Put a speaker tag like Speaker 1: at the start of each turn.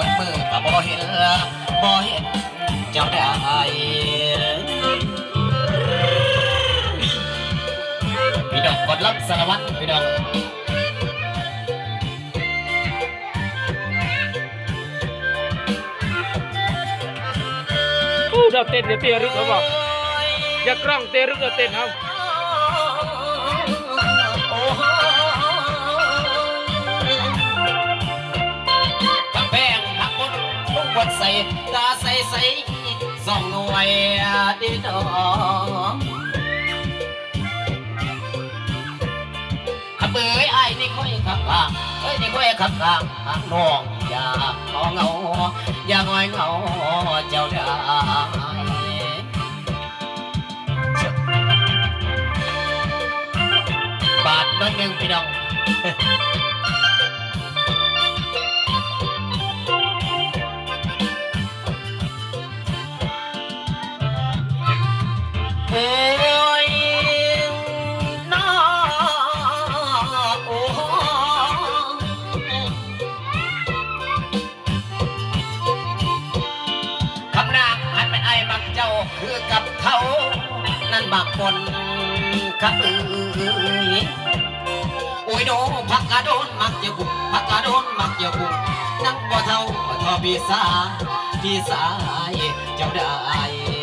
Speaker 1: ดมือก็บ่เห็นเจ้าได้พี่น้องกดรับสารวัตรพี่น้อง
Speaker 2: เราเต้นเดี๋ยวเตี้ยรึกเขาบอกอย่ากล้องเตี้ยรึกเราเต้นครับ
Speaker 1: ทั้งแพงทั้งบดทุกบดใส่ตาใสส่องหน่วยดีดองขับเบยไอ้นี่ค่อยขับข้างนี่ค่อยขับข้างทางน้องอย่าเงาอย่างอยเงาเจ้าได้บาทน้อยหนึ่งพี่น้องโอ้ยน้าโอ้คำนางหันไปไอ้บักเจ้าคือกับเขานั่นบักคนขับโอ้ยโดพักกะโดนมักเยาบุกพักกะโดนมักเยาบุกนั่งบ่เท่าทอพี่สายเจ้าได้